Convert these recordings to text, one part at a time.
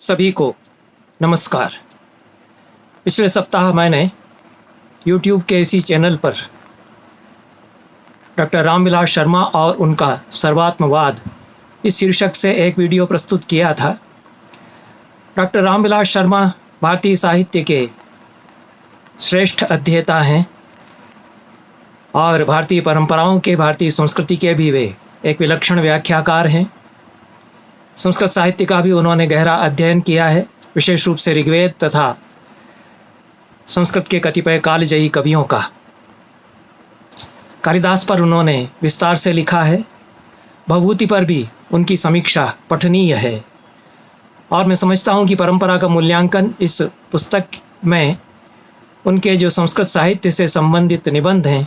सभी को नमस्कार। पिछले सप्ताह मैंने YouTube के इसी चैनल पर डॉक्टर रामविलास शर्मा और उनका सर्वात्मवाद इस शीर्षक से एक वीडियो प्रस्तुत किया था। डॉक्टर रामविलास शर्मा भारतीय साहित्य के श्रेष्ठ अध्येता हैं और भारतीय परंपराओं के, भारतीय संस्कृति के भी वे एक विलक्षण व्याख्याकार हैं। संस्कृत साहित्य का भी उन्होंने गहरा अध्ययन किया है, विशेष रूप से ऋग्वेद तथा संस्कृत के कतिपय कालजयी कवियों का। कालिदास पर उन्होंने विस्तार से लिखा है। भवभूति पर भी उनकी समीक्षा पठनीय है और मैं समझता हूँ कि परंपरा का मूल्यांकन इस पुस्तक में उनके जो संस्कृत साहित्य से संबंधित निबंध हैं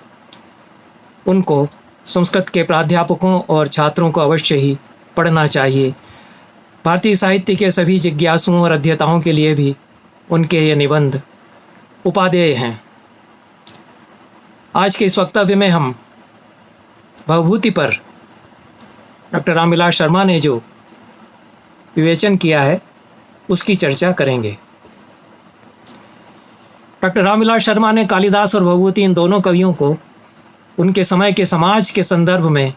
उनको संस्कृत के प्राध्यापकों और छात्रों को अवश्य ही पढ़ना चाहिए। भारतीय साहित्य के सभी जिज्ञासुओं और अध्येताओं के लिए भी उनके ये निबंध उपादेय हैं। आज के इस वक्तव्य में हम भवभूति पर डॉक्टर रामविलास शर्मा ने जो विवेचन किया है उसकी चर्चा करेंगे। डॉक्टर रामविलास शर्मा ने कालिदास और भवभूति इन दोनों कवियों को उनके समय के समाज के संदर्भ में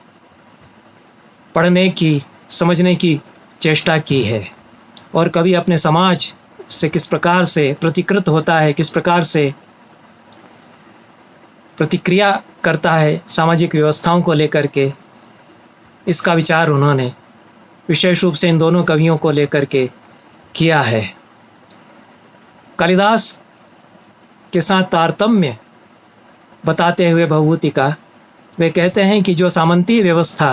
पढ़ने की, समझने की चेष्टा की है और कवि अपने समाज से किस प्रकार से प्रतिकृत होता है, किस प्रकार से प्रतिक्रिया करता है सामाजिक व्यवस्थाओं को लेकर के, इसका विचार उन्होंने विशेष रूप से इन दोनों कवियों को लेकर के किया है। कालिदास के साथ तारतम्य बताते हुए भवभूति का वे कहते हैं कि जो सामंतीय व्यवस्था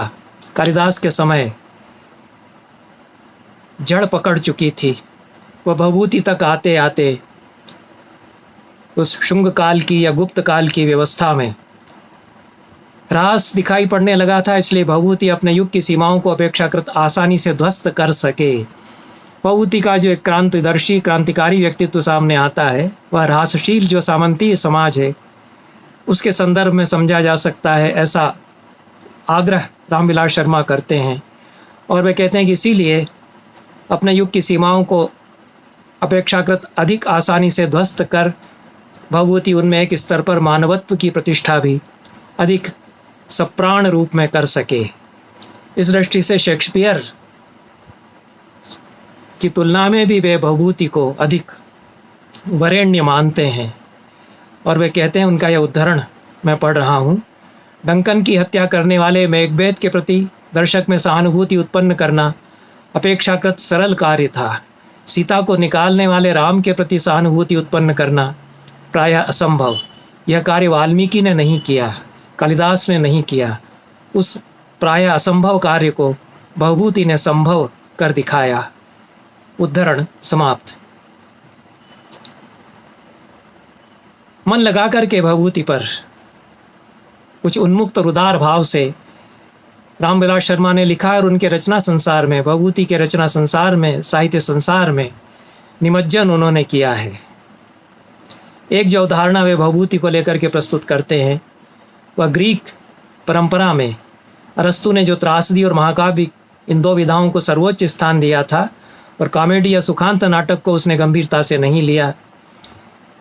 कालिदास के समय जड़ पकड़ चुकी थी वह भवभूति तक आते आते उस शुंग काल की या गुप्त काल की व्यवस्था में ह्रास दिखाई पड़ने लगा था। इसलिए भवभूति अपने युग की सीमाओं को अपेक्षाकृत आसानी से ध्वस्त कर सके। भवभूति का जो एक क्रांतिदर्शी, क्रांतिकारी व्यक्तित्व सामने आता है वह ह्रासशील जो सामंतीय समाज है उसके संदर्भ में समझा जा सकता है, ऐसा आग्रह रामविलास शर्मा करते हैं। और वे कहते हैं कि इसीलिए अपने युग की सीमाओं को अपेक्षाकृत अधिक आसानी से ध्वस्त कर भवभूति उनमें एक स्तर पर मानवत्व की प्रतिष्ठा भी अधिक सप्राण रूप में कर सके। इस दृष्टि से शेक्सपियर की तुलना में भी वे भवभूति को अधिक वरेण्य मानते हैं और वे कहते हैं, उनका यह उद्धरण मैं पढ़ रहा हूँ। डंकन की हत्या करने वाले मैकबेथ के प्रति दर्शक में सहानुभूति उत्पन्न करना अपेक्षाकृत सरल कार्य था। सीता को निकालने वाले राम के प्रति सहानुभूति उत्पन्न करना प्रायः असंभव। यह कार्य वाल्मीकि ने नहीं किया, कालिदास ने नहीं किया। उस प्रायः असंभव कार्य को भवभूति ने संभव कर दिखाया। उद्धरण समाप्त। मन लगा कर के भवभूति पर कुछ उन्मुक्त और उदार भाव से रामविलास शर्मा ने लिखा और उनके रचना संसार में, भवभूति के रचना संसार में, साहित्य संसार में निमज्जन उन्होंने किया है। एक जो उदाहरण वे भवभूति को लेकर के प्रस्तुत करते हैं वह ग्रीक परंपरा में अरस्तु ने जो त्रासदी और महाकाव्य इन दो विधाओं को सर्वोच्च स्थान दिया था और कॉमेडी या सुखांत नाटक को उसने गंभीरता से नहीं लिया।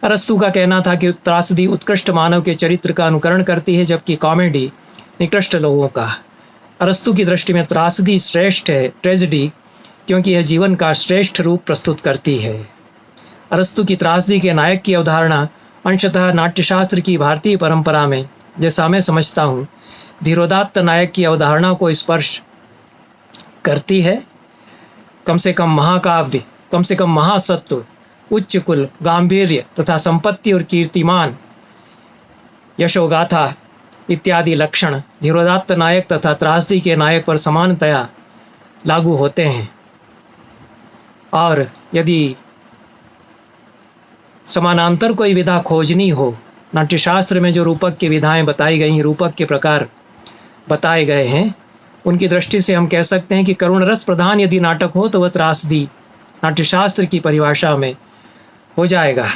अरस्तु का कहना था कि त्रासदी उत्कृष्ट मानव के चरित्र का अनुकरण करती है जबकि कॉमेडी निकृष्ट लोगों का। अरस्तु की दृष्टि में त्रासदी श्रेष्ठ है, ट्रेजेडी, क्योंकि यह जीवन का श्रेष्ठ रूप प्रस्तुत करती है। अरस्तु की त्रासदी के नायक की अवधारणा अंशतः नाट्यशास्त्र की भारतीय परंपरा में, जैसा मैं समझता हूँ, धीरोदात्त नायक की अवधारणा को स्पर्श करती है। कम से कम महाकाव्य, कम से कम महासत्व, उच्च कुल, गांधीर्य तथा संपत्ति और कीर्तिमान, यशोगाथा इत्यादि लक्षण धीरोदात्त नायक तथा त्रासदी के नायक पर समानतया लागू होते हैं। और यदि समानांतर कोई विधा खोजनी हो, नाट्यशास्त्र में जो रूपक की विधाएं बताई गई, रूपक के प्रकार बताए गए हैं, उनकी दृष्टि से हम कह सकते हैं कि करुण रस प्रधान यदि नाटक हो तो वह त्रासदी नाट्यशास्त्र की परिभाषा में हो जाएगा।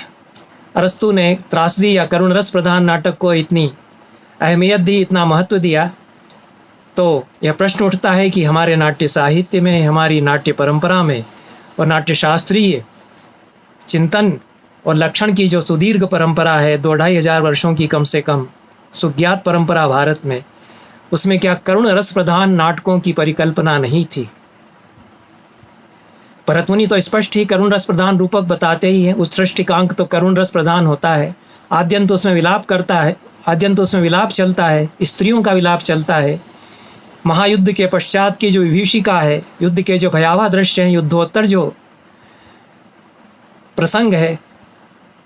अरस्तु ने त्रासदी या करुण रस प्रधान नाटक को इतनी अहमियत दी, इतना महत्व दिया, तो यह प्रश्न उठता है कि हमारे नाट्य साहित्य में, हमारी नाट्य परंपरा में और नाट्यशास्त्रीय चिंतन और लक्षण की जो सुदीर्घ परंपरा है 2-2,500 वर्षों की कम से कम सुज्ञात परंपरा भारत में, उसमें क्या करुण रस प्रधान नाटकों की परिकल्पना नहीं थी? भरतमुनि तो स्पष्ट ही करुण रस प्रधान रूपक बताते ही हैं। उत्सृष्टिकांक तो करुण रस प्रधान होता है, आद्यंत उसमें विलाप करता है, आद्यंत उसमें विलाप चलता है, स्त्रियों का विलाप चलता है। महायुद्ध के पश्चात की जो विभीषिका है, युद्ध के जो भयावह दृश्य हैं, युद्धोत्तर जो प्रसंग है,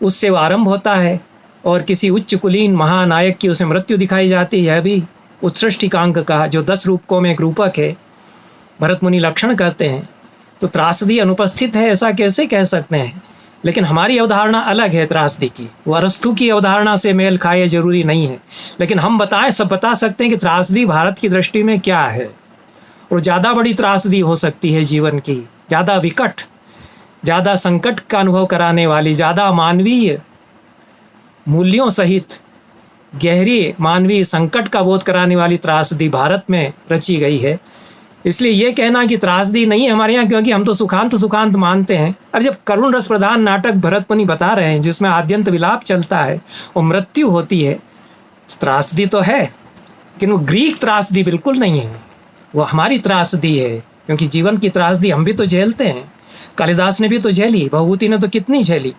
उससे वो आरंभ होता है और किसी उच्च कुलीन महानायक की उसे मृत्यु दिखाई जाती है। अभी उत्सृष्टिकांक का जो 10 रूपकों में एक रूपक है, भरतमुनि लक्षण कहते हैं। तो त्रासदी अनुपस्थित है ऐसा कैसे कह सकते हैं? लेकिन हमारी अवधारणा अलग है त्रासदी की, वो अरस्तु की अवधारणा से मेल खाए जरूरी नहीं है। लेकिन हम सब बता सकते हैं कि त्रासदी भारत की दृष्टि में क्या है। और ज़्यादा बड़ी त्रासदी हो सकती है जीवन की, ज़्यादा विकट, ज़्यादा संकट का अनुभव कराने वाली, ज़्यादा मानवीय मूल्यों सहित गहरी मानवीय संकट का बोध कराने वाली त्रासदी भारत में रची गई है। इसलिए ये कहना कि त्रासदी नहीं है हमारे यहाँ, क्योंकि हम तो सुखांत मानते हैं। और जब करुण रस प्रधान नाटक भरतमुनि बता रहे हैं जिसमें आद्यंत विलाप चलता है और मृत्यु होती है, त्रासदी तो है, लेकिन वो ग्रीक त्रासदी बिल्कुल नहीं है, वो हमारी त्रासदी है। क्योंकि जीवन की त्रासदी हम भी तो झेलते हैं, कालिदास ने भी तो झेली, भवभूति ने तो कितनी झेली।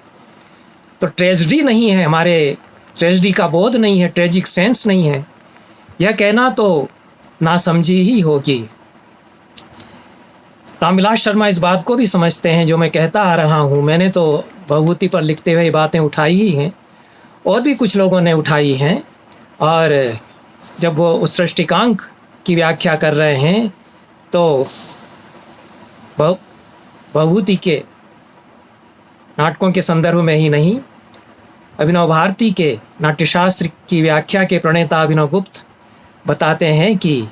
तो ट्रेजिडी नहीं है हमारे, ट्रेजिडी का बोध नहीं है, ट्रेजिक सेंस नहीं है, यह कहना तो नासमझी ही होगी। रामविलास शर्मा इस बात को भी समझते हैं जो मैं कहता आ रहा हूँ। मैंने तो भवभूति पर लिखते हुए बातें उठाई ही हैं, और भी कुछ लोगों ने उठाई हैं। और जब वो उत्सृष्टिकांक की व्याख्या कर रहे हैं तो भवभूति के नाटकों के संदर्भ में ही नहीं, अभिनव भारती के नाट्यशास्त्र की व्याख्या के प्रणेता अभिनव गुप्त बताते हैं कि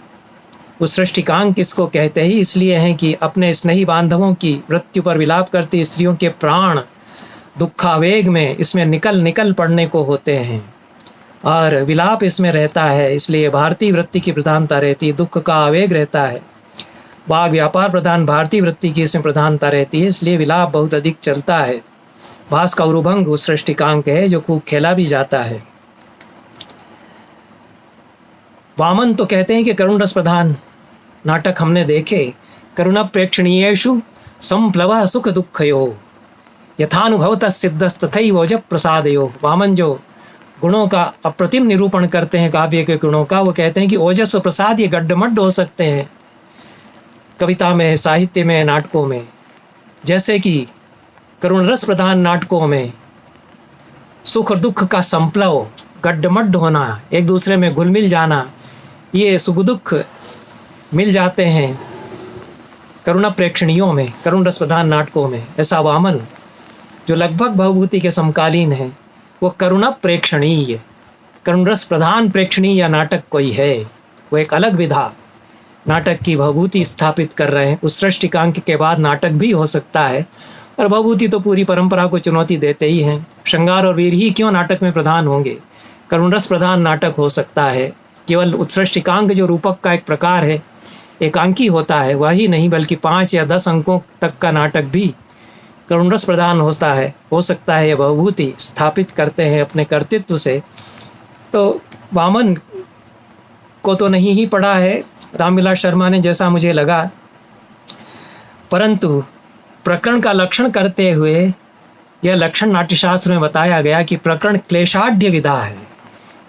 उत्सृष्टिकांक किसको कहते ही इसलिए हैं कि अपने स्नेही बांधवों की मृत्यु पर विलाप करती स्त्रियों के प्राण दुखावेग में इसमें निकल पड़ने को होते हैं और विलाप इसमें रहता है। इसलिए भारतीय वृत्ति की प्रधानता रहती है, दुख का आवेग रहता है। वाग व्यापार प्रधान भारतीय वृत्ति की इसमें प्रधानता रहती है, इसलिए विलाप बहुत अधिक चलता है। भास का उरुभंग उत्सृष्टिकांक है जो खूब खेला भी जाता है। वामन तो कहते हैं कि करुण रस प्रधान नाटक हमने देखे। करुण प्रेक्षणीयेषु संप्लव सुख दुःखयो यथानुभवतः सिद्धस्तथैव प्रसादयो। वामन जो गुणों का अप्रतिम निरूपण करते हैं, काव्य के गुणों का, वो कहते हैं कि ओजस और प्रसाद ये गड्ढमड्ढ हो सकते हैं कविता में, साहित्य में, नाटकों में। जैसे कि करुण रस प्रधान नाटकों में सुख और दुख का संप्लव, गड्ढमड्ढ होना, एक दूसरे में घुल मिल जाना, ये सुख दुख मिल जाते हैं करुणा प्रेक्षणियों में, करुण रस प्रधान नाटकों में। ऐसा वामन जो लगभग भवभूति के समकालीन है, वो करुणा प्रेक्षणीय, करुण रस प्रधान प्रेक्षणीय नाटक कोई है, वो एक अलग विधा नाटक की भवभूति स्थापित कर रहे हैं। उत्सृष्टिकांक के बाद नाटक भी हो सकता है, और भवभूति तो पूरी परंपरा को चुनौती देते ही हैं। श्रृंगार और वीर ही क्यों नाटक में प्रधान होंगे, करुण रस प्रधान नाटक हो सकता है। केवल उत्सृष्टिकांक जो रूपक का एक प्रकार है, एकांकी होता है, वही नहीं बल्कि 5 या 10 अंकों तक का नाटक भी करुण रस प्रधान होता है, हो सकता है। ये भवभूति स्थापित करते हैं अपने कर्तृत्व से। तो वामन को तो नहीं ही पढ़ा है रामविलास शर्मा ने, जैसा मुझे लगा, परंतु प्रकरण का लक्षण करते हुए यह लक्षण नाट्यशास्त्र में बताया गया कि प्रकरण क्लेशाढ्य विधा है।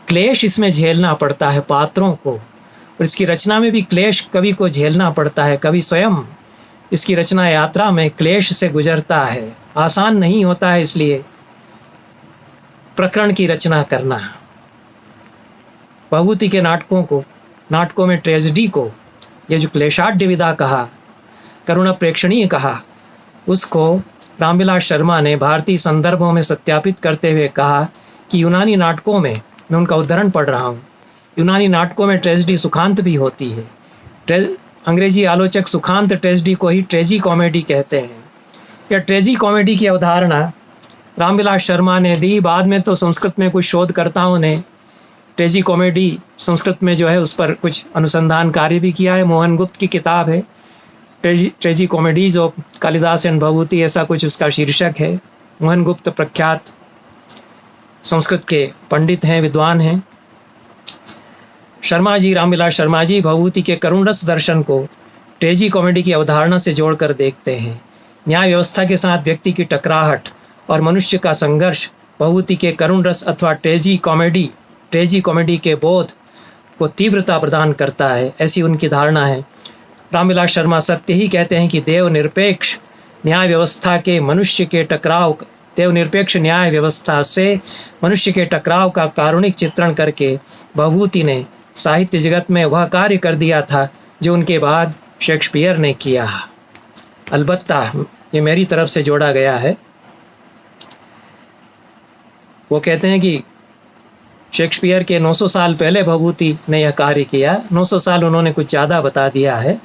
क्लेश इसमें झेलना पड़ता है पात्रों को, और इसकी रचना में भी क्लेश कवि को झेलना पड़ता है। कवि स्वयं इसकी रचना यात्रा में क्लेश से गुजरता है, आसान नहीं होता है। इसलिए प्रकरण की रचना करना, भवभूति के नाटकों में ट्रेजिडी को, ये जो क्लेशाढ्य विधा कहा, करुणा प्रेक्षणीय कहा, उसको रामविलास शर्मा ने भारतीय संदर्भों में सत्यापित करते हुए कहा कि यूनानी नाटकों में, मैं उनका उद्धरण पढ़ रहा हूँ, यूनानी नाटकों में ट्रेजिडी सुखांत भी होती है। अंग्रेजी आलोचक सुखांत ट्रेजिडी को ही ट्रेजी कॉमेडी कहते हैं। यह ट्रेजी कॉमेडी की अवधारणा रामविलास शर्मा ने दी। बाद में तो संस्कृत में कुछ शोधकर्ताओं ने ट्रेजी कॉमेडी संस्कृत में जो है उस पर कुछ अनुसंधान कार्य भी किया है। मोहन गुप्त की किताब है tragicomedies of Kalidasa and Bhavabhuti, ऐसा कुछ उसका शीर्षक है। मोहन गुप्त प्रख्यात संस्कृत के पंडित हैं, विद्वान हैं। शर्मा जी, रामविलास शर्मा जी भभूति के करुण रस दर्शन को ट्रेजी कॉमेडी की अवधारणा से जोड़कर देखते हैं। न्याय व्यवस्था के साथ व्यक्ति की टकराहट और मनुष्य का संघर्ष भभूति के करुण रस अथवा ट्रेजी कॉमेडी के बोध को तीव्रता प्रदान करता है, ऐसी उनकी धारणा है। रामविलास शर्मा सत्य ही कहते हैं कि देवनिरपेक्ष न्याय व्यवस्था से मनुष्य के टकराव का कारुणिक चित्रण करके भभूति ने साहित्य जगत में वह कार्य कर दिया था जो उनके बाद शेक्सपियर ने किया। अलबत्ता ये मेरी तरफ से जोड़ा गया है। वो कहते हैं कि शेक्सपियर के 900 साल पहले भभूति ने यह कार्य किया। 900 साल उन्होंने कुछ ज़्यादा बता दिया है,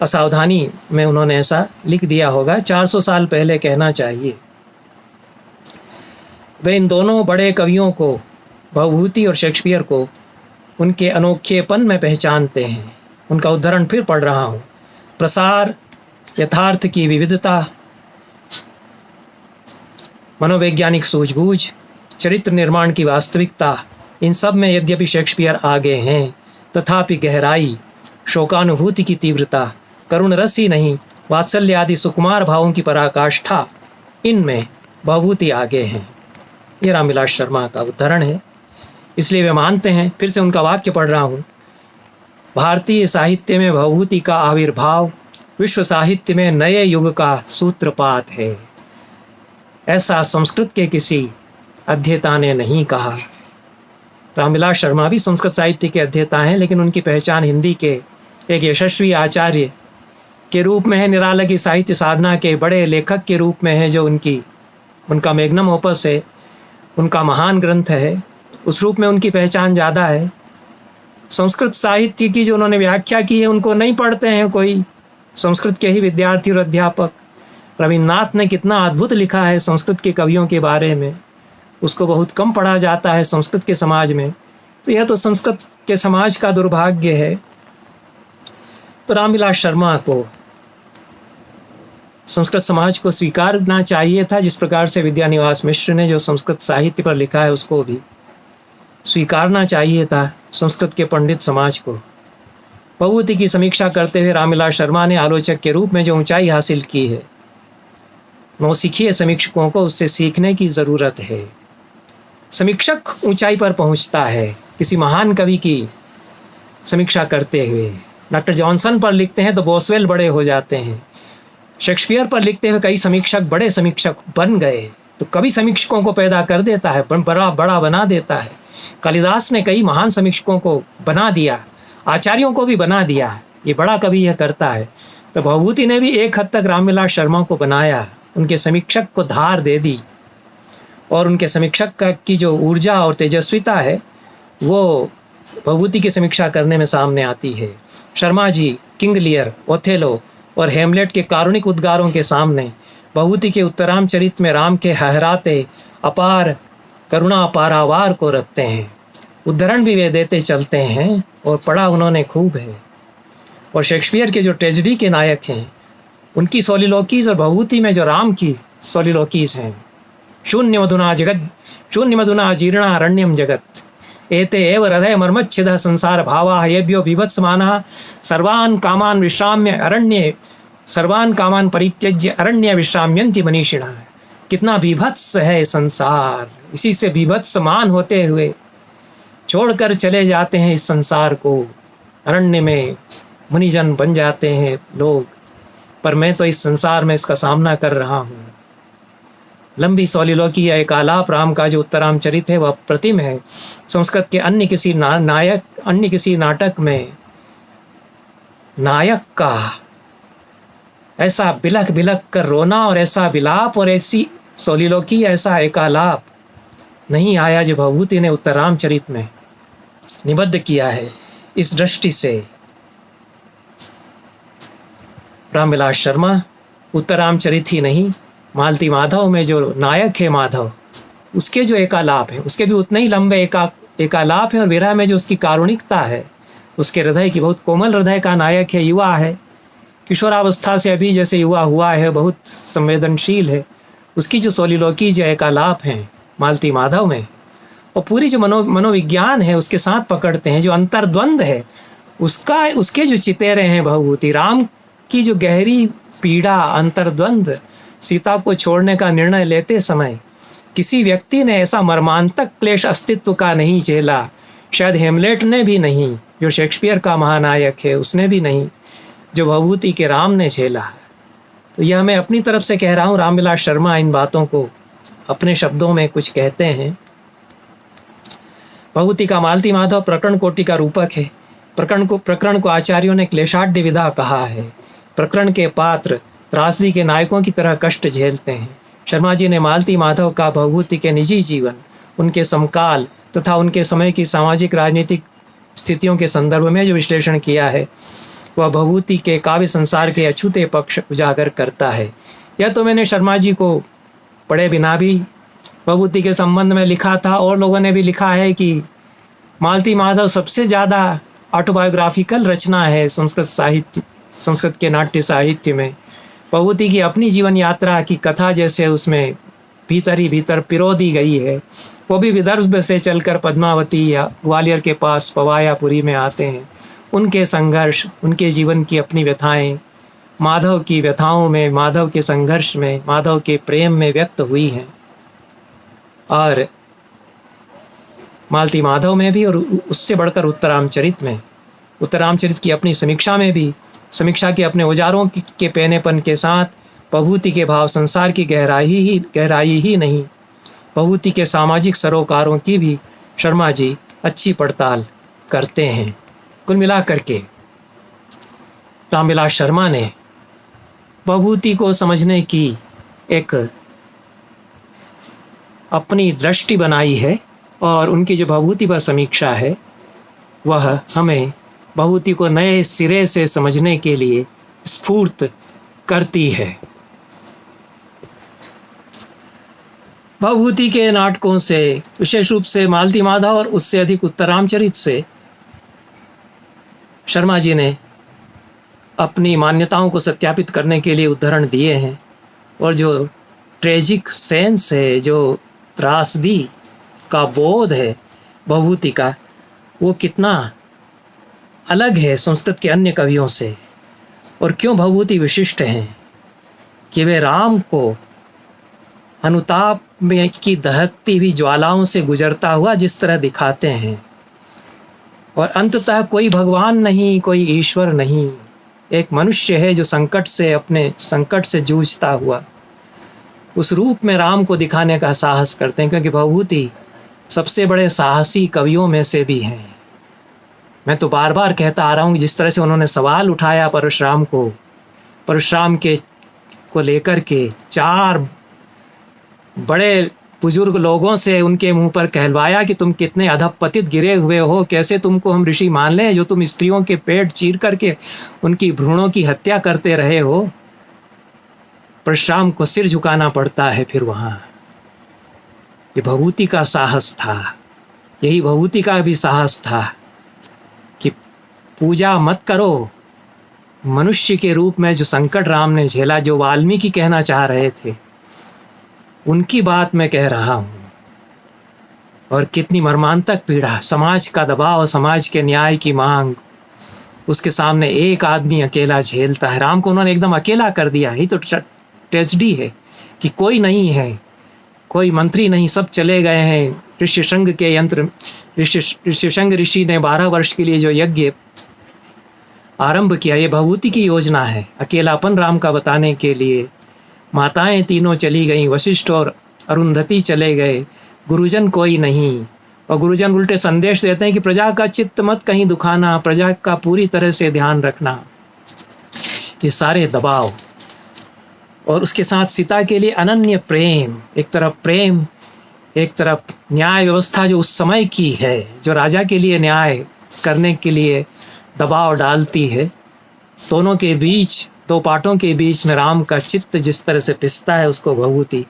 असावधानी में उन्होंने ऐसा लिख दिया होगा, 400 साल पहले कहना चाहिए। वे इन दोनों बड़े कवियों को, भभूति और शेक्सपियर को, उनके अनोखेपन में पहचानते हैं। उनका उदाहरण फिर पढ़ रहा हूँ। प्रसार, यथार्थ की विविधता, मनोवैज्ञानिक सूझबूझ, चरित्र निर्माण की वास्तविकता, इन सब में यद्यपि शेक्सपियर आगे हैं, तथापि गहराई, शोकानुभूति की तीव्रता, करुण रस ही नहीं, वात्सल्य आदि सुकुमार भावों की पराकाष्ठा, इनमें भभूति आगे हैं। ये रामविलास शर्मा का उदाहरण है। इसलिए वे मानते हैं, फिर से उनका वाक्य पढ़ रहा हूँ, भारतीय साहित्य में भभूति का आविर्भाव विश्व साहित्य में नए युग का सूत्रपात है। ऐसा संस्कृत के किसी अध्येता ने नहीं कहा। रामविलास शर्मा भी संस्कृत साहित्य के अध्येता हैं, लेकिन उनकी पहचान हिंदी के एक यशस्वी आचार्य के रूप में है, निराला की साहित्य साधना के बड़े लेखक के रूप में है, जो उनका मैग्नम ओपस है, उनका महान ग्रंथ है, उस रूप में उनकी पहचान ज़्यादा है। संस्कृत साहित्य की जो उन्होंने व्याख्या की है, उनको नहीं पढ़ते हैं कोई। संस्कृत के ही विद्यार्थी और अध्यापक। रविन्द्रनाथ ने कितना अद्भुत लिखा है संस्कृत के कवियों के बारे में, उसको बहुत कम पढ़ा जाता है संस्कृत के समाज में। तो यह तो संस्कृत के समाज का दुर्भाग्य है। तो रामविलास शर्मा को संस्कृत समाज को स्वीकारना चाहिए था, जिस प्रकार से विद्यानिवास मिश्र ने जो संस्कृत साहित्य पर लिखा है उसको भी स्वीकारना चाहिए था संस्कृत के पंडित समाज को। भभूति की समीक्षा करते हुए रामविलास शर्मा ने आलोचक के रूप में जो ऊंचाई हासिल की है, नौसिखिए समीक्षकों को उससे सीखने की ज़रूरत है। समीक्षक ऊंचाई पर पहुंचता है किसी महान कवि की समीक्षा करते हुए। डॉक्टर जॉनसन पर लिखते हैं तो बोसवेल बड़े हो जाते हैं। शेक्सपियर पर लिखते हुए कई समीक्षक बड़े समीक्षक बन गए। तो कवि समीक्षकों को पैदा कर देता है, बड़ा बना देता है। कालिदास ने कई महान समीक्षकों को बना दिया, आचार्यों को भी बना दिया। ये बड़ा कवि यह करता है। तो भभूति ने भी एक हद तक रामविलास शर्मा को बनाया, उनके समीक्षक को धार दे दी, और उनके समीक्षक की जो ऊर्जा और तेजस्विता है वो भभूति की समीक्षा करने में सामने आती है। Sharma ji King Lear, Othello और हेमलेट के कारुणिक उद्गारों के सामने भभूति के उत्तरामचरित में राम के हहराते अपार करुणा पारावार को रखते हैं। उदाहरण भी वे देते चलते हैं, और पढ़ा उन्होंने खूब है। और शेक्सपियर के जो ट्रेजेडी के नायक हैं उनकी सोलिलोकीज और भभूति में जो राम की सोलिलोकीज हैं, शून्य मधुना जीर्णारण्यम जगत एते एव हृदय मर्मच्छिदः संसार भावाः येभ्यो बीभत्समानः सर्वान् कामान परित्यज्य अरण्य विश्राम्यन्ति मनीषिणः। कितना बीभत्स है संसार, इसी से बीभत्समान होते हुए छोड़कर चले जाते हैं इस संसार को। अरण्य में मुनिजन बन जाते हैं लोग, पर मैं तो इस संसार में इसका सामना कर रहा हूँ। लंबी सोलिलोकी या एक आलाप राम का जो उत्तरामचरित है वह प्रतिम है। संस्कृत के अन्य किसी नाटक में नायक का ऐसा बिलख बिलख कर रोना और ऐसा विलाप और ऐसी सोलिलोकी, ऐसा एक आलाप नहीं आया जो भभूति ने उत्तरामचरित में निबद्ध किया है। इस दृष्टि से रामविलास शर्मा उत्तरामचरित ही नहीं, मालती माधव में जो नायक है माधव, उसके जो एकालाप है उसके भी उतने ही लंबे एकालाप है। और विरह में जो उसकी कारुणिकता है, उसके हृदय की, बहुत कोमल हृदय का नायक है, युवा है, किशोरावस्था से अभी जैसे युवा हुआ है, बहुत संवेदनशील है, उसकी जो सोलिलोकी जो एक आलाप हैं मालती माधव में, और पूरी जो मनोविज्ञान है उसके साथ पकड़ते हैं, जो अंतर्द्वंद है उसके जो चितेरे हैं भवभूति, राम की जो गहरी पीड़ा, अंतर्द्वंद, सीता को छोड़ने का निर्णय लेते समय किसी व्यक्ति ने ऐसा मर्मांतक क्लेश अस्तित्व का नहीं झेला, शायद हेमलेट ने भी नहीं, जो शेक्सपियर का महानायक है उसने भी नहीं, जो भवभूति के राम ने झेला। तो यह मैं अपनी तरफ से कह रहा हूँ। रामविलास शर्मा इन बातों को अपने शब्दों में कुछ कहते हैं। भवभूति का मालती माधव प्रकरण कोटि का रूपक है। प्रकरण को आचार्यों ने क्लेशाढ्य विधा कहा है। प्रकरण के पात्र त्रासदी के नायकों की तरह कष्ट झेलते हैं। शर्मा जी ने मालती माधव का भवभूति के निजी जीवन, उनके समकाल तथा उनके समय की सामाजिक राजनीतिक स्थितियों के संदर्भ में जो विश्लेषण किया है, वह भवभूति के काव्य संसार के अछूते पक्ष उजागर करता है। यह तो मैंने शर्मा जी को पढ़े बिना भी भवभूति के संबंध में लिखा था, और लोगों ने भी लिखा है कि मालती माधव सबसे ज़्यादा ऑटोबायोग्राफिकल रचना है संस्कृत के नाट्य साहित्य में। भवभूति की अपनी जीवन यात्रा की कथा जैसे उसमें भीतर ही भीतर पिरो दी गई है। वो भी विदर्भ से चलकर पद्मावती या ग्वालियर के पास पवायापुरी में आते हैं। उनके संघर्ष, उनके जीवन की अपनी व्यथाएं माधव की व्यथाओं में, माधव के संघर्ष में, माधव के प्रेम में व्यक्त हुई हैं। और मालती माधव में भी, और उससे बढ़कर उत्तरामचरित में, उत्तरामचरित की अपनी समीक्षा में भी, समीक्षा के अपने औजारों के पैनेपन के साथ भवभूति के भाव संसार की गहराई ही नहीं, भवभूति के सामाजिक सरोकारों की भी शर्मा जी अच्छी पड़ताल करते हैं। कुल मिलाकर के रामविलास शर्मा ने भवभूति को समझने की एक अपनी दृष्टि बनाई है, और उनकी जो भवभूति पर समीक्षा है वह हमें भवभूति को नए सिरे से समझने के लिए स्फूर्त करती है। भवभूति के नाटकों से, विशेष रूप से मालती माधव और उससे अधिक उत्तरामचरित से, शर्मा जी ने अपनी मान्यताओं को सत्यापित करने के लिए उदाहरण दिए हैं। और जो ट्रेजिक सेंस है, जो त्रासदी का बोध है भवभूति का, वो कितना अलग है संस्कृत के अन्य कवियों से। और क्यों भवभूति विशिष्ट हैं कि वे राम को अनुताप में की दहकती हुई ज्वालाओं से गुजरता हुआ जिस तरह दिखाते हैं, और अंततः कोई भगवान नहीं, कोई ईश्वर नहीं, एक मनुष्य है जो अपने संकट से जूझता हुआ उस रूप में राम को दिखाने का साहस करते हैं। क्योंकि भवभूति सबसे बड़े साहसी कवियों में से भी हैं। मैं तो बार बार कहता आ रहा हूँ, जिस तरह से उन्होंने सवाल उठाया परशुराम को लेकर के, 4 बड़े बुजुर्ग लोगों से उनके मुंह पर कहलवाया कि तुम कितने अधपतित गिरे हुए हो, कैसे तुमको हम ऋषि मान लें, जो तुम स्त्रियों के पेट चीर करके उनकी भ्रूणों की हत्या करते रहे हो। परशुराम को सिर झुकाना पड़ता है फिर वहाँ। ये भवभूति का साहस था, यही भवभूति का भी साहस था कि पूजा मत करो। मनुष्य के रूप में जो संकट राम ने झेला, जो वाल्मीकि कहना चाह रहे थे, उनकी बात मैं कह रहा हूँ। और कितनी मर्मांतक पीड़ा, समाज का दबाव, समाज के न्याय की मांग, उसके सामने एक आदमी अकेला झेलता है। राम को उन्होंने एकदम अकेला कर दिया। ही तो ट्रेजेडी है कि कोई नहीं है, कोई मंत्री नहीं, सब चले गए हैं। ऋष्यशृंग ऋषि ने 12 वर्ष के लिए जो यज्ञ आरंभ किया, ये भवभूति की योजना है। अकेलापन राम का बताने के लिए माताएं तीनों चली गईं, वशिष्ठ और अरुंधति चले गए, गुरुजन कोई नहीं। और गुरुजन उल्टे संदेश देते हैं कि प्रजा का चित्त मत कहीं दुखाना, प्रजा का पूरी तरह से ध्यान रखना। ये सारे दबाव, और उसके साथ सीता के लिए अनन्य प्रेम, एक तरफ न्याय व्यवस्था जो उस समय की है, जो राजा के लिए न्याय करने के लिए दबाव डालती है। दोनों के बीच, 2 पार्टों के बीच में राम का चित्त जिस तरह से पिसता है, उसको भवभूति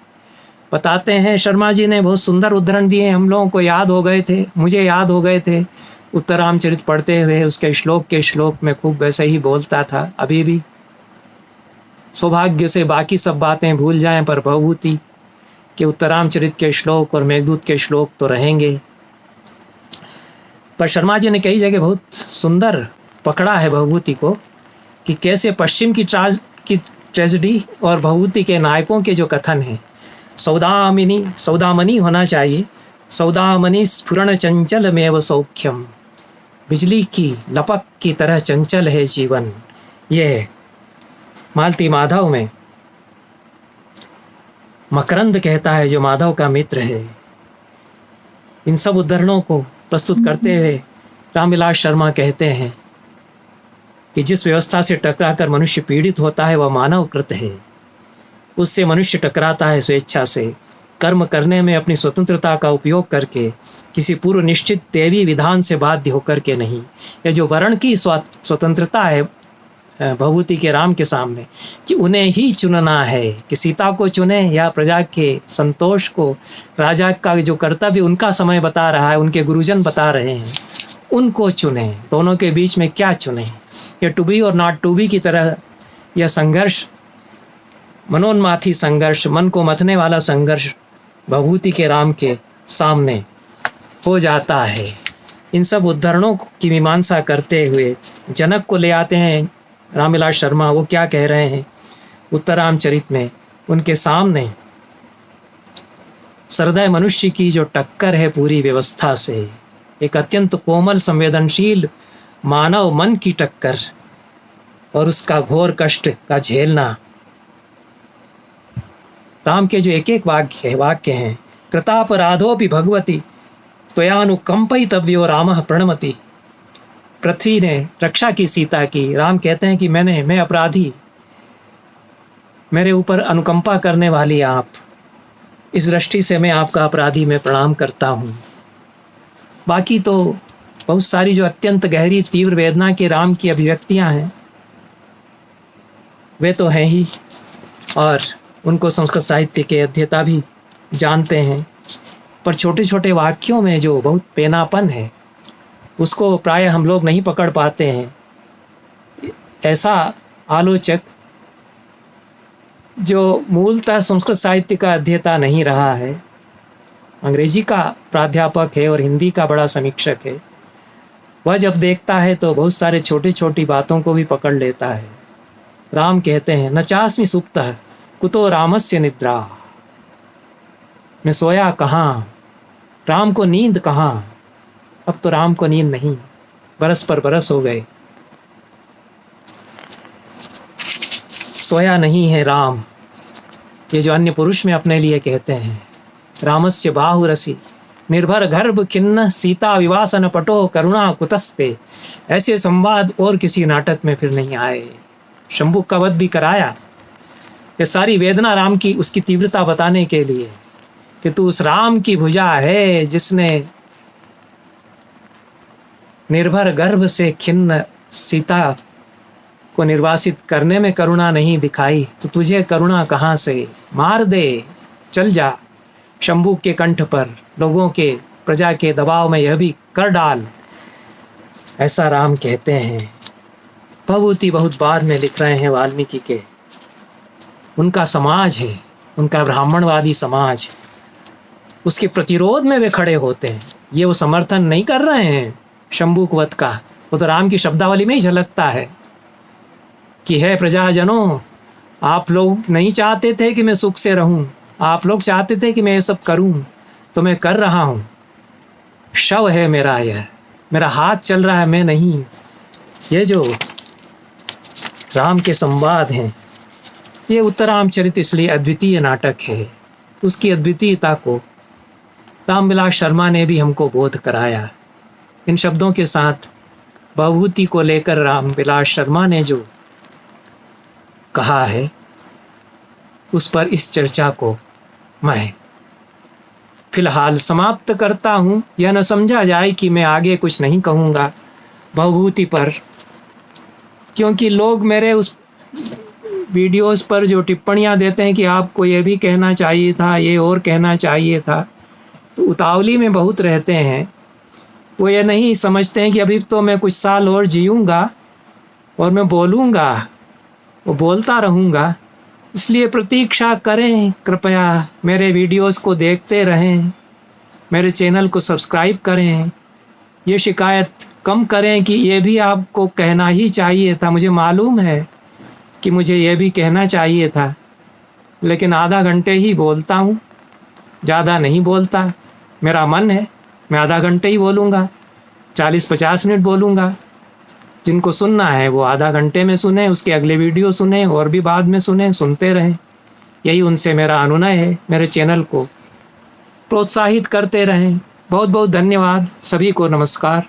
बताते हैं। शर्मा जी ने बहुत सुंदर उदाहरण दिए, हम लोगों को याद हो गए थे, मुझे याद हो गए थे उत्तरामचरित पढ़ते हुए। उसके श्लोक में खूब वैसे ही बोलता था, अभी भी सौभाग्य से बाकी सब बातें भूल जाएं, पर भवभूति के उत्तरामचरित के श्लोक और मेघदूत के श्लोक तो रहेंगे। पर शर्मा जी ने कई जगह बहुत सुंदर पकड़ा है भवभूति को कि कैसे पश्चिम की ट्रेजेडी और भवभूति के नायकों के जो कथन हैं, सौदामनी होना चाहिए, सौदामनी स्फुरण चंचल में सौख्यम, बिजली की लपक की तरह चंचल है जीवन। ये मालती माधव में मकरंद कहता है, जो माधव का मित्र है। इन सब उदाहरणों को प्रस्तुत करते हुए रामविलास शर्मा कहते हैं कि जिस व्यवस्था से टकराकर मनुष्य पीड़ित होता है वह मानव कृत है। उससे मनुष्य टकराता है स्वेच्छा से, कर्म करने में अपनी स्वतंत्रता का उपयोग करके, किसी पूर्व निश्चित दैवी विधान से बाध्य होकर के नहीं। यह जो वर्ण की स्वतंत्रता है भवभूति के राम के सामने, कि उन्हें ही चुनना है कि सीता को चुने या प्रजा के संतोष को, राजा का जो कर्तव्य उनका समय बता रहा है, उनके गुरुजन बता रहे हैं, उनको चुने। दोनों के बीच में क्या चुने? ये टू बी और नॉट टू बी की तरह यह संघर्ष, मनोन्माथी संघर्ष, मन को मथने वाला संघर्ष भवभूति के राम के सामने हो जाता है। इन सब उदाहरणों की मीमांसा करते हुए जनक को ले आते हैं रामविलास शर्मा। वो क्या कह रहे हैं उत्तरामचरित में? उनके सामने सरदय मनुष्य की जो टक्कर है पूरी व्यवस्था से, एक अत्यंत कोमल संवेदनशील मानव मन की टक्कर और उसका घोर कष्ट का झेलना। राम के जो एक एक वाक्य हैं, कृतापराधोपि भगवती त्वयानुकंपितव्यो रामः प्रणमति। पृथ्वी ने रक्षा की सीता की, राम कहते हैं कि मैं अपराधी, मेरे ऊपर अनुकंपा करने वाली आप, इस दृष्टि से मैं आपका अपराधी, मैं प्रणाम करता हूँ। बाकी तो बहुत सारी जो अत्यंत गहरी तीव्र वेदना के राम की अभिव्यक्तियाँ हैं वे तो हैं ही, और उनको संस्कृत साहित्य के अध्येता भी जानते हैं। पर छोटे छोटे वाक्यों में जो बहुत पेनापन है उसको प्राय हम लोग नहीं पकड़ पाते हैं। ऐसा आलोचक जो मूलतः संस्कृत साहित्य का अध्येता नहीं रहा है, अंग्रेजी का प्राध्यापक है और हिंदी का बड़ा समीक्षक है, वह जब देखता है तो बहुत सारे छोटी छोटी बातों को भी पकड़ लेता है। राम कहते हैं, न चास्मि सुप्तः कुतो रामस्य निद्रा, मैं सोया कहाँ, राम को नींद कहाँ। अब तो राम को नींद नहीं, बरस पर बरस हो गए, सोया नहीं है राम। ये जो अन्य पुरुष में अपने लिए कहते हैं, रामस्य बाहुरसी निर्भर गर्भ खिन्न सीता विवासन पटो करुणा कुतस्ते, ऐसे संवाद और किसी नाटक में फिर नहीं आए। शंभु का वध भी कराया, ये सारी वेदना राम की, उसकी तीव्रता बताने के लिए कि तू उस राम की भुजा है जिसने निर्भर गर्भ से खिन्न सीता को निर्वासित करने में करुणा नहीं दिखाई, तो तुझे करुणा कहाँ से? मार दे, चल जा शंभू के कंठ पर, लोगों के, प्रजा के दबाव में यह भी कर डाल, ऐसा राम कहते हैं। भवभूति बहुत बाद में लिख रहे हैं वाल्मीकि के, उनका समाज है, उनका ब्राह्मणवादी समाज, उसके प्रतिरोध में वे खड़े होते हैं। ये वो समर्थन नहीं कर रहे हैं शंभू वध का, वो तो राम की शब्दावली में ही झलकता है कि है प्रजाजनों, आप लोग नहीं चाहते थे कि मैं सुख से रहूं, आप लोग चाहते थे कि मैं ये सब करूं, तो मैं कर रहा हूं। शव है मेरा, यह मेरा हाथ चल रहा है, मैं नहीं। ये जो राम के संवाद हैं, ये उत्तरामचरित इसलिए अद्वितीय नाटक है। उसकी अद्वितीयता को रामविलास शर्मा ने भी हमको बोध कराया। इन शब्दों के साथ भवभूति को लेकर रामविलास शर्मा ने जो कहा है, उस पर इस चर्चा को मैं फिलहाल समाप्त करता हूँ। यह न समझा जाए कि मैं आगे कुछ नहीं कहूँगा भवभूति पर, क्योंकि लोग मेरे उस वीडियोस पर जो टिप्पणियाँ देते हैं कि आपको ये भी कहना चाहिए था, ये और कहना चाहिए था, तो उतावली में बहुत रहते हैं। वो ये नहीं समझते हैं कि अभी तो मैं कुछ साल और जीऊँगा और मैं बोलूँगा, वो बोलता रहूँगा, इसलिए प्रतीक्षा करें, कृपया मेरे वीडियोस को देखते रहें, मेरे चैनल को सब्सक्राइब करें। ये शिकायत कम करें कि ये भी आपको कहना ही चाहिए था। मुझे मालूम है कि मुझे ये भी कहना चाहिए था, लेकिन आधा घंटे ही बोलता हूँ, ज़्यादा नहीं बोलता। मेरा मन है, मैं आधा घंटे ही बोलूँगा, 40-50 मिनट बोलूँगा। जिनको सुनना है वो आधा घंटे में सुने, उसके अगले वीडियो सुने और भी बाद में सुने, सुनते रहें। यही उनसे मेरा अनुनय है। मेरे चैनल को प्रोत्साहित करते रहें। बहुत बहुत धन्यवाद। सभी को नमस्कार।